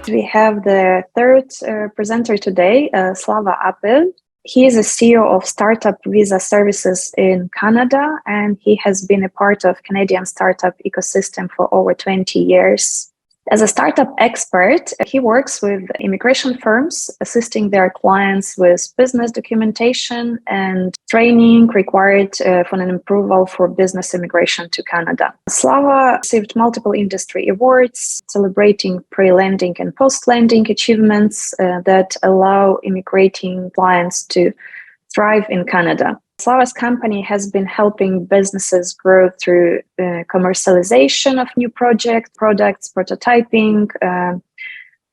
We have the third presenter today, Slava Apel. He is a CEO of startup visa services in Canada, and he has been a part of Canadian startup ecosystem for over 20 years. As a startup expert, he works with immigration firms, assisting their clients with business documentation and training required for an approval for business immigration to Canada. Slava received multiple industry awards celebrating pre-landing and post-landing achievements that allow immigrating clients to thrive in Canada. Slava's company has been helping businesses grow through commercialization of new products, prototyping,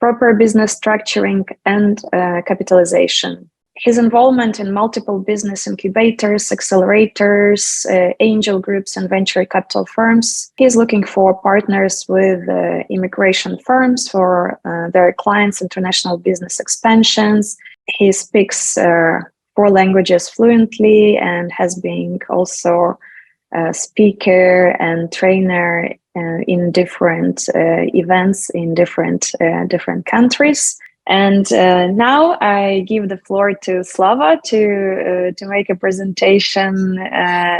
proper business structuring, and capitalization. His involvement in multiple business incubators, accelerators, angel groups, and venture capital firms. He is looking for partners with immigration firms for their clients' international business expansions. He speaks 4 languages fluently and has been also a speaker and trainer in different events in different countries. And now I give the floor to Slava to make a presentation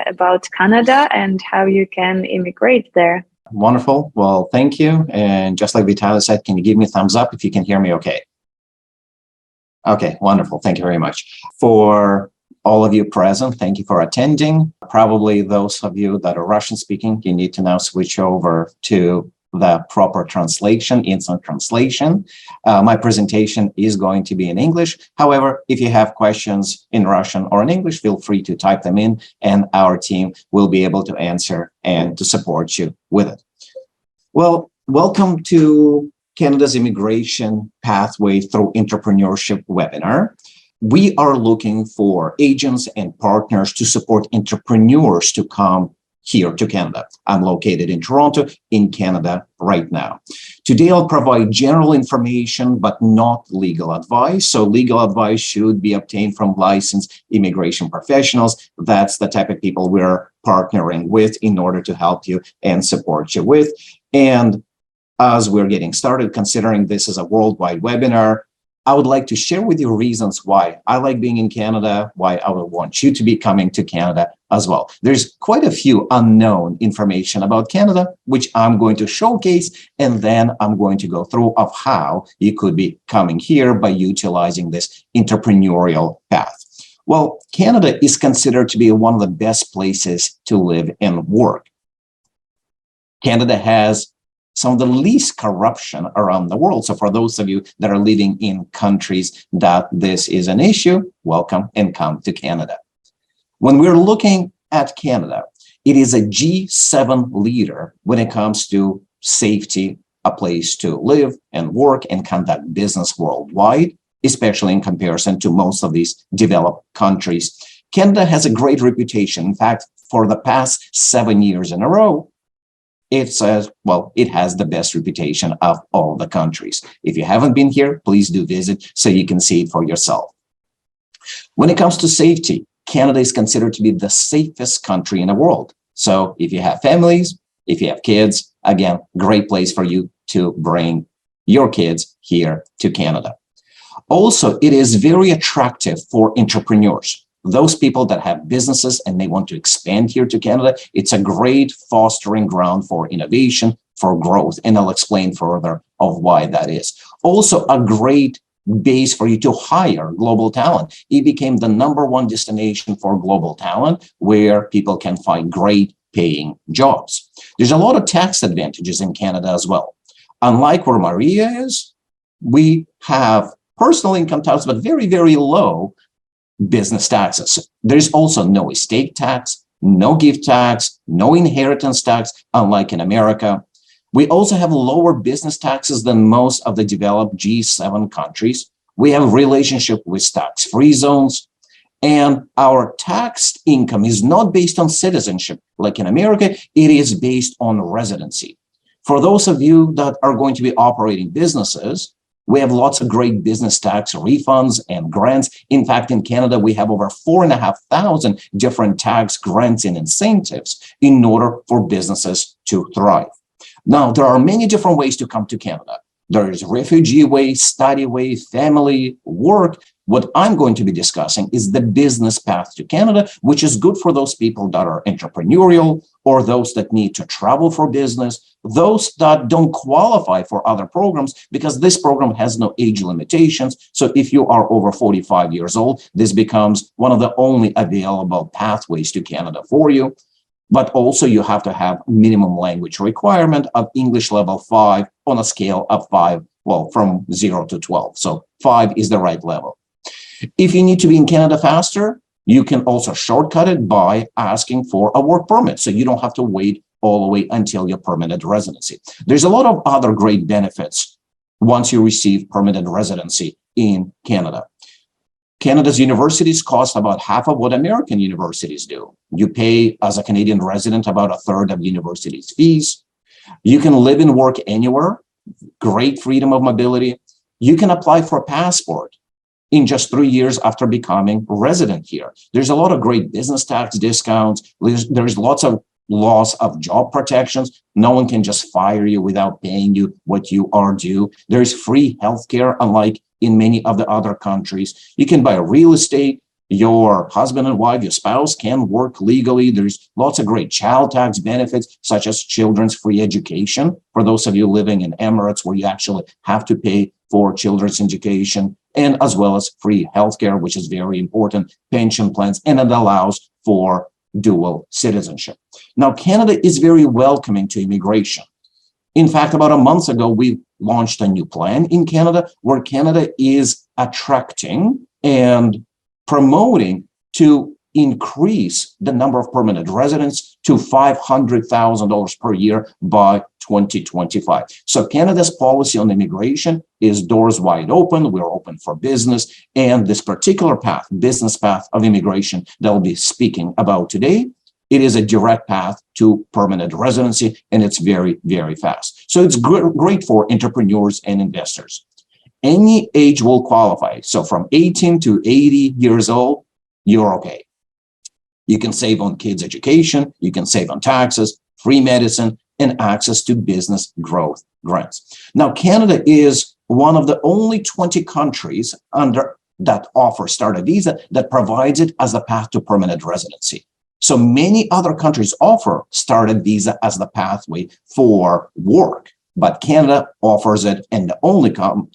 about Canada and how you can immigrate there. Wonderful. Well, thank you. And just like Vitaly said, can you give me a thumbs up if you can hear me okay? Okay, wonderful. Thank you very much. For all of you present, thank you for attending. Probably those of you that are Russian speaking, you need to now switch over to the proper translation, instant translation. My presentation is going to be in English. However, if you have questions in Russian or in English, feel free to type them in and our team will be able to answer and to support you with it. Well, welcome to Canada's Immigration Pathway Through Entrepreneurship webinar. We are looking for agents and partners to support entrepreneurs to come here to Canada. I'm located in Toronto, in Canada right now. Today, I'll provide general information, but not legal advice. So legal advice should be obtained from licensed immigration professionals. That's the type of people we're partnering with in order to help you and support you with. And as we're getting started, considering this is a worldwide webinar, I would like to share with you reasons why I like being in Canada, why I would want you to be coming to Canada as well. There's quite a few unknown information about Canada, which I'm going to showcase, and then I'm going to go through of how you could be coming here by utilizing this entrepreneurial path. Well, Canada is considered to be one of the best places to live and work. Canada has some of the least corruption around the world. So for those of you that are living in countries that this is an issue, welcome and come to Canada. When we're looking at Canada, it is a G7 leader when it comes to safety, a place to live and work and conduct business worldwide, especially in comparison to most of these developed countries. Canada has a great reputation. In fact, for the past 7 years in a row, it says, well, it has the best reputation of all the countries. If you haven't been here, please do visit so you can see it for yourself. When it comes to safety, Canada is considered to be the safest country in the world. So if you have families, if you have kids, again, great place for you to bring your kids here to Canada. Also, it is very attractive for entrepreneurs. Those people that have businesses and they want to expand here to Canada, it's a great fostering ground for innovation, for growth. And I'll explain further of why that is. Also, a great base for you to hire global talent. It became the #1 destination for global talent where people can find great paying jobs. There's a lot of tax advantages in Canada as well. Unlike where Maria is, we have personal income tax, but very, very low business taxes. There's also no estate tax, no gift tax, no inheritance tax, unlike in America. We also have lower business taxes than most of the developed G7 countries. We have a relationship with tax-free zones, and our taxed income is not based on citizenship like in America. It is based on residency. For those of you that are going to be operating businesses, we have lots of great business tax refunds and grants. In fact, in Canada, we have over 4,500 different tax grants and incentives in order for businesses to thrive. Now, there are many different ways to come to Canada. There is refugee way, study way, family, work. What I'm going to be discussing is the business path to Canada, which is good for those people that are entrepreneurial or those that need to travel for business, those that don't qualify for other programs because this program has no age limitations. So if you are over 45 years old, this becomes one of the only available pathways to Canada for you. But also you have to have minimum language requirement of English level 5 on a scale of 5, well, from 0 to 12. So 5 is the right level. If you need to be in Canada faster, you can also shortcut it by asking for a work permit. So you don't have to wait all the way until your permanent residency. There's a lot of other great benefits once you receive permanent residency in Canada. Canada's universities cost about half of what American universities do. You pay, as a Canadian resident, about a third of university's fees. You can live and work anywhere, great freedom of mobility. You can apply for a passport in just 3 years after becoming resident here. There's a lot of great business tax discounts. There's lots of loss of job protections. No one can just fire you without paying you what you are due. There's free healthcare, unlike in many of the other countries. You can buy real estate. Your husband and wife, your spouse can work legally. There's lots of great child tax benefits, such as children's free education for those of you living in Emirates where you actually have to pay for children's education, and as well as free healthcare, which is very important, pension plans, and it allows for dual citizenship. Now, Canada is very welcoming to immigration. In fact, about a month ago, we launched a new plan in Canada where Canada is attracting and promoting to increase the number of permanent residents to $500,000 per year by 2025. So Canada's policy on immigration is doors wide open. We're open for business. And this particular path, business path of immigration that I'll be speaking about today, it is a direct path to permanent residency, and it's very, very fast. So it's great for entrepreneurs and investors. Any age will qualify. So from 18 to 80 years old, you're okay. You can save on kids' education, you can save on taxes, free medicine, and access to business growth grants. Now, Canada is one of the only 20 countries that offer starter visa that provides it as the path to permanent residency. So many other countries offer starter visa as the pathway for work, but Canada offers it, and the only kind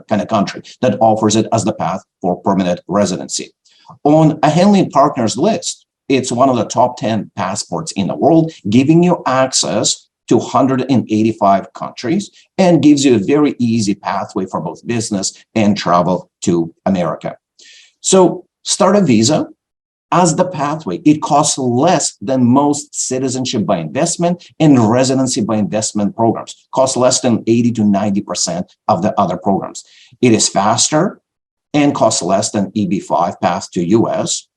of country that offers it as the path for permanent residency. On a Henley Partners list, it's one of the top 10 passports in the world, giving you access to 185 countries and gives you a very easy pathway for both business and travel to America. So start a visa as the pathway. It costs less than most citizenship by investment and residency by investment programs. Costs less than 80 to 90% of the other programs. It is faster and costs less than EB5 path to US.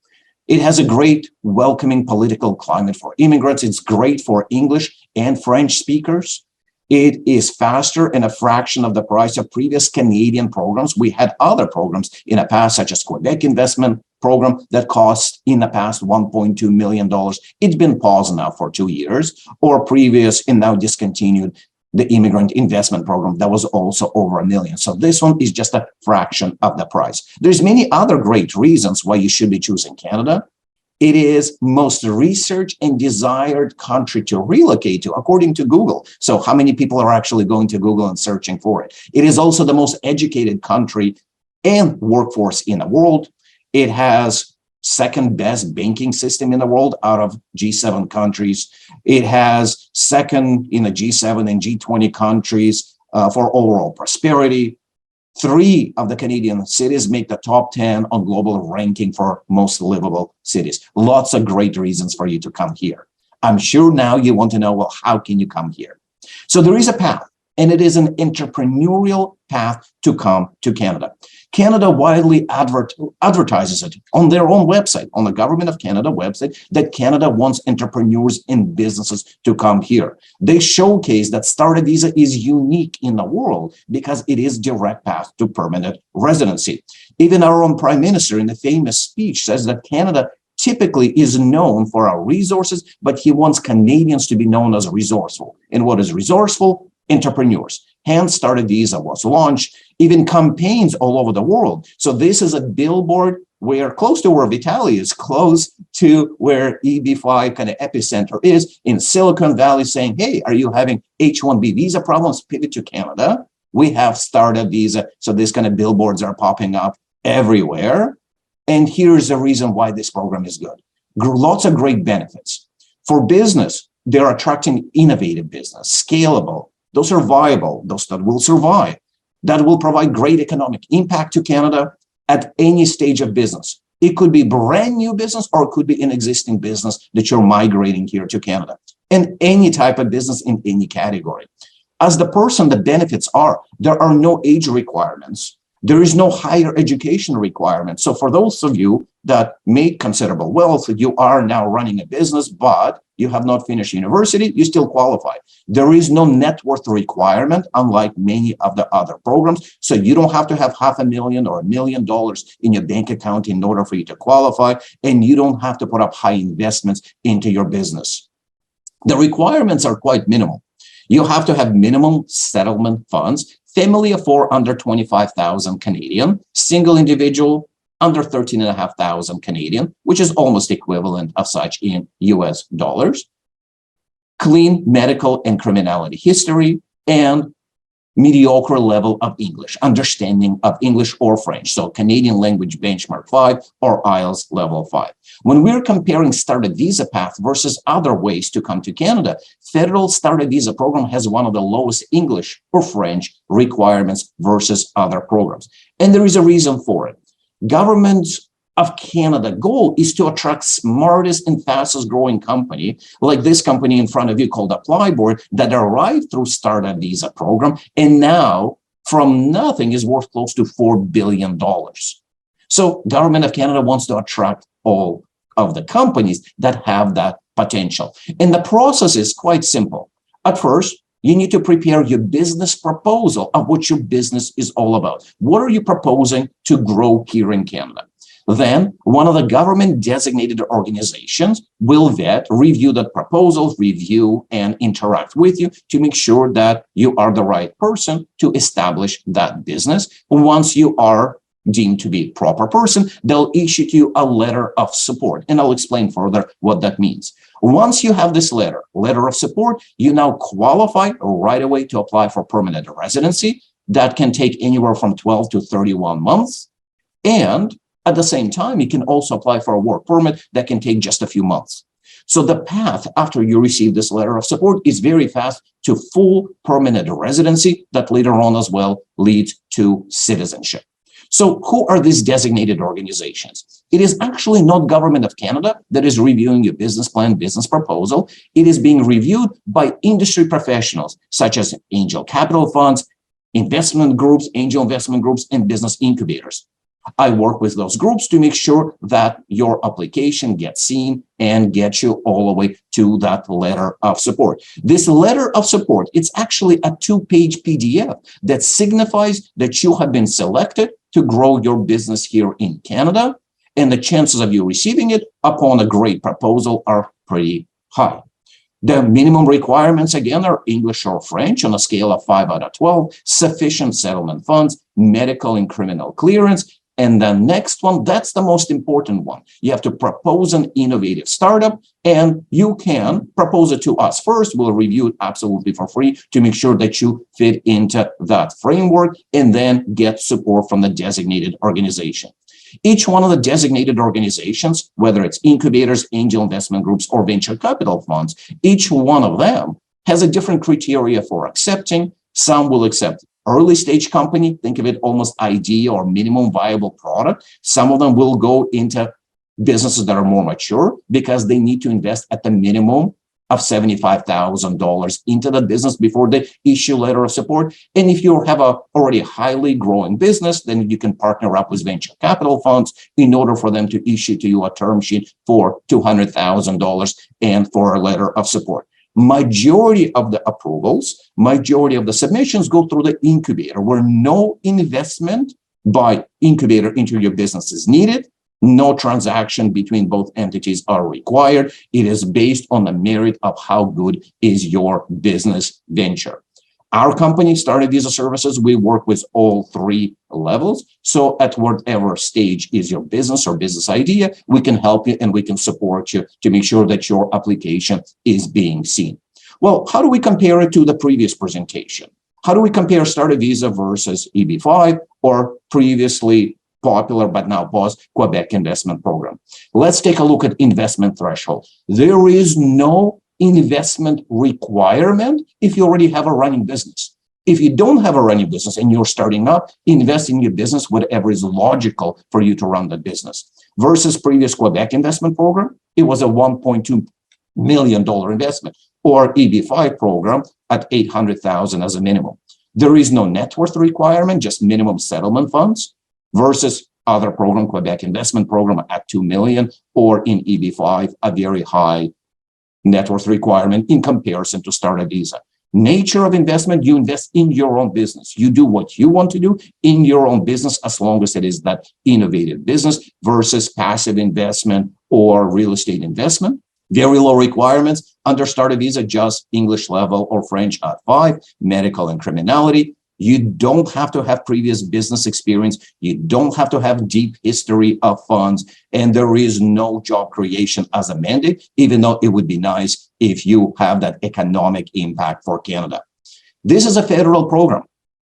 It has a great welcoming political climate for immigrants. It's great for English and French speakers. It is faster and a fraction of the price of previous Canadian programs. We had other programs in the past, such as Quebec investment program that cost in the past $1.2 million. It's been paused now for 2 years, or previous and now discontinued the immigrant investment program that was also over $1 million. So this one is just a fraction of the price. There's many other great reasons why you should be choosing Canada. It is most researched and desired country to relocate to, according to Google. So how many people are actually going to Google and searching for it? It is also the most educated country and workforce in the world. It has second best banking system in the world out of G7 countries. It has second in the G7 and G20 countries for overall prosperity. 3 of the Canadian cities make the top 10 on global ranking for most livable cities. Lots of great reasons for you to come here. I'm sure now you want to know, well, how can you come here? So there is a path, and it is an entrepreneurial path to come to Canada. Canada widely advertises it on their own website, on the Government of Canada website, that Canada wants entrepreneurs and businesses to come here. They showcase that starter visa is unique in the world because it is direct path to permanent residency. Even our own Prime Minister in the famous speech says that Canada typically is known for our resources, but he wants Canadians to be known as resourceful. And what is resourceful? Entrepreneurs. hand started visa was launched, even campaigns all over the world. So this is a billboard where close to where Vitaly is, close to where EB5 kind of epicenter is in Silicon Valley, saying, hey, are you having H-1B visa problems? Pivot to Canada. We have startup visa. So these kind of billboards are popping up everywhere. And here's the reason why this program is good. Lots of great benefits. For business, they're attracting innovative business, scalable. Those are viable, those that will survive, that will provide great economic impact to Canada at any stage of business. It could be brand new business or it could be an existing business that you're migrating here to Canada, and any type of business in any category. As the person, the benefits are, there are no age requirements. There is no higher education requirement. So for those of you that make considerable wealth, you are now running a business, but you have not finished university, you still qualify. There is no net worth requirement, unlike many of the other programs. So you don't have to have $500,000 or $1 million in your bank account in order for you to qualify, and you don't have to put up high investments into your business. The requirements are quite minimal. You have to have minimum settlement funds, family of 4 under 25,000 Canadian, single individual under 13,500 Canadian, which is almost equivalent of such in US dollars, clean medical and criminality history, and mediocre level of English, understanding of English or French. So Canadian language benchmark 5 or IELTS level 5. When we're comparing startup visa path versus other ways to come to Canada, federal startup visa program has one of the lowest English or French requirements versus other programs. And there is a reason for it. Government of Canada goal is to attract smartest and fastest growing company, like this company in front of you called Applyboard, that arrived through startup visa program and now from nothing is worth close to $4 billion. So government of Canada wants to attract all of the companies that have that potential. And the process is quite simple. At first, you need to prepare your business proposal of what your business is all about. What are you proposing to grow here in Canada? Then one of the government designated organizations will vet, review that proposal, review and interact with you to make sure that you are the right person to establish that business. Once you are deemed to be a proper person, they'll issue to you a letter of support. And I'll explain further what that means. Once you have this letter of support, you now qualify right away to apply for permanent residency. That can take anywhere from 12 to 31 months. And at the same time, you can also apply for a work permit that can take just a few months. So the path after you receive this letter of support is very fast to full permanent residency that later on as well leads to citizenship. So who are these designated organizations? It is actually not Government of Canada that is reviewing your business plan, business proposal. It is being reviewed by industry professionals such as angel capital funds, investment groups, angel investment groups, and business incubators. I work with those groups to make sure that your application gets seen and gets you all the way to that letter of support. This letter of support, it's actually a 2-page PDF that signifies that you have been selected to grow your business here in Canada, and the chances of you receiving it upon a great proposal are pretty high. The minimum requirements, again, are English or French on a scale of 5 out of 12, sufficient settlement funds, medical and criminal clearance. And the next one, that's the most important one. You have to propose an innovative startup, and you can propose it to us first. We'll review it absolutely for free to make sure that you fit into that framework, and then get support from the designated organization. Each one of the designated organizations, whether it's incubators, angel investment groups, or venture capital funds, each one of them has a different criteria for accepting. Some will accept early stage company, think of it almost ID or minimum viable product. Some of them will go into businesses that are more mature because they need to invest at the minimum of $75,000 into the business before they issue letter of support. And if you have a already highly growing business, then you can partner up with venture capital funds in order for them to issue to you a term sheet for $200,000 and for a letter of support. Majority of the approvals, majority of the submissions go through the incubator, where no investment by incubator into your business is needed. No transaction between both entities are required. It is based on the merit of how good is your business venture. Our company, Startup Visa Services, we work with all three levels. So at whatever stage is your business or business idea, we can help you and we can support you to make sure that your application is being seen. Well, how do we compare it to the previous presentation? How do we compare Startup Visa versus EB5 or previously popular but now paused Quebec investment program? Let's take a look at investment threshold. There is no investment requirement if you already have a running business. If you don't have a running business and you're starting up, invest in your business, whatever is logical for you to run that business. Versus previous Quebec investment program, it was a $1.2 million investment, or EB5 program at $800,000 as a minimum. There is no net worth requirement, just minimum settlement funds, versus other program, Quebec investment program at $2 million, or in EB5, a very high net worth requirement in comparison to Startup Visa. Nature of investment, you invest in your own business. You do what you want to do in your own business as long as it is that innovative business versus passive investment or real estate investment. Very low requirements under Startup Visa, just English level or French at 5, medical and criminality. You don't have to have previous business experience. You don't have to have deep history of funds. And there is no job creation as a mandate, even though it would be nice if you have that economic impact for Canada. This is a federal program.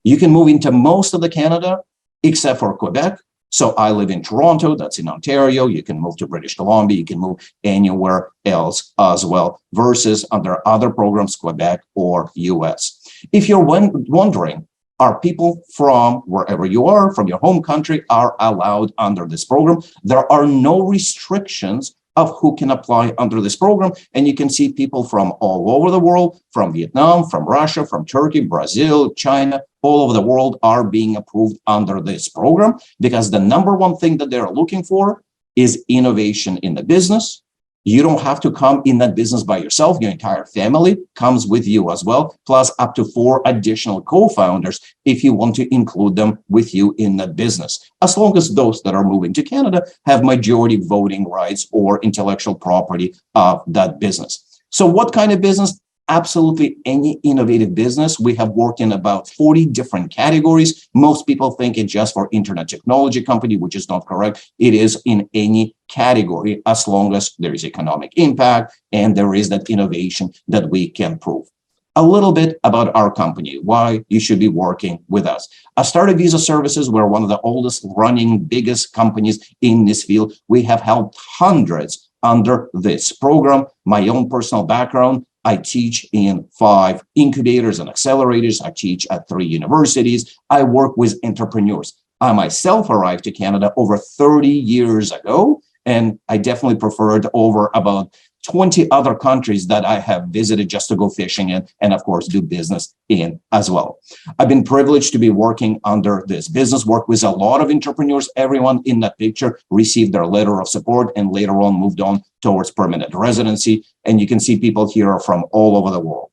You can move into most of the Canada, except for Quebec. So I live in Toronto, that's in Ontario. You can move to British Columbia. You can move anywhere else as well, versus under other programs, Quebec or US. If you're wondering, are people from wherever you are, from your home country, are allowed under this program? There are no restrictions of who can apply under this program. And you can see people from all over the world, from Vietnam, from Russia, from Turkey, Brazil, China, all over the world are being approved under this program, because the number one thing that they're looking for is innovation in the business. You don't have to come in that business by yourself. Your entire family comes with you as well, plus up to 4 additional co-founders if you want to include them with you in that business, as long as those that are moving to Canada have majority voting rights or intellectual property of that business. So what kind of business? Absolutely any innovative business. We have worked in about 40 different categories. Most people think it's just for internet technology company, which is not correct. It is in any category, as long as there is economic impact and there is that innovation that we can prove. A little bit about our company, why you should be working with us. Startup Visa Services, we're one of the oldest running, biggest companies in this field. We have helped hundreds under this program. My own personal background, I teach in 5 incubators and accelerators. I teach at 3 universities. I work with entrepreneurs. I myself arrived to Canada over 30 years ago, and I definitely preferred over about 20 other countries that I have visited just to go fishing in and, of course, do business in as well. I've been privileged to be working under this business, work with a lot of entrepreneurs. Everyone in that picture received their letter of support and later on moved on towards permanent residency. And you can see people here are from all over the world.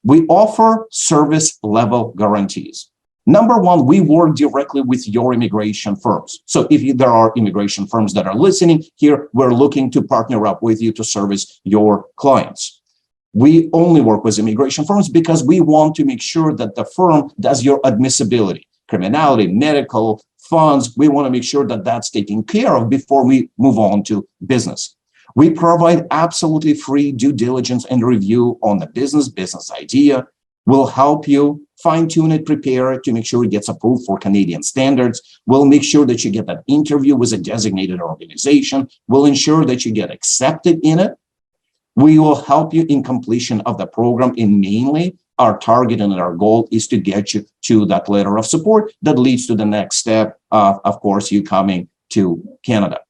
We offer service level guarantees. Number one, we work directly with your immigration firms. So if there are immigration firms that are listening here, we're looking to partner up with you to service your clients. We only work with immigration firms because we want to make sure that the firm does your admissibility, criminality, medical, funds. We want to make sure that that's taken care of before we move on to business. We provide absolutely free due diligence and review on the business idea. We'll help you fine-tune it, prepare it to make sure it gets approved for Canadian standards. We'll make sure that you get that interview with a designated organization. We'll ensure that you get accepted in it. We will help you in completion of the program, and mainly our target and our goal is to get you to that letter of support that leads to the next step of course, you coming to Canada.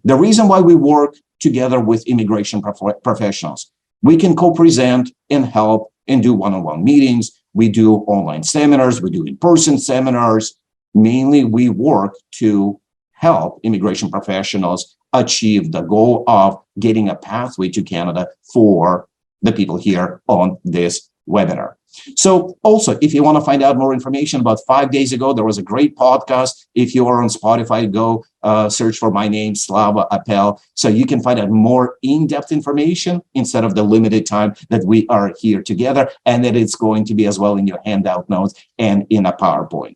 The reason why we work together with immigration professionals, we can co-present and help and do one-on-one meetings. We do online seminars, we do in-person seminars. Mainly, we work to help immigration professionals achieve the goal of getting a pathway to Canada for the people here on this webinar. So also, if you want to find out more information, about 5 days ago, there was a great podcast. If you are on Spotify, go search for my name, Slava Apel, so you can find out more in-depth information instead of the limited time that we are here together, and that it's going to be as well in your handout notes and in a PowerPoint.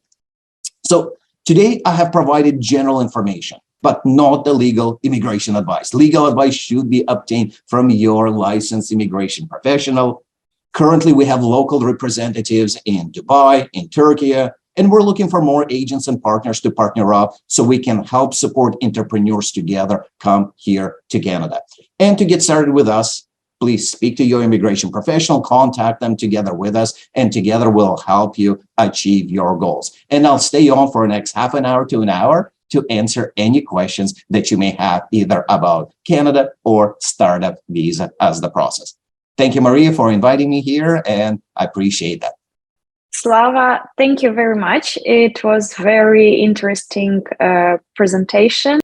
So today I have provided general information, but not the legal immigration advice. Legal advice should be obtained from your licensed immigration professional. Currently, we have local representatives in Dubai, in Turkey, and we're looking for more agents and partners to partner up so we can help support entrepreneurs together come here to Canada. And to get started with us, please speak to your immigration professional, contact them together with us, and together we'll help you achieve your goals. And I'll stay on for the next half an hour to an hour to answer any questions that you may have either about Canada or startup visa as the process. Thank you, Maria, for inviting me here, and I appreciate that. Slava, thank you very much. It was very interesting presentation.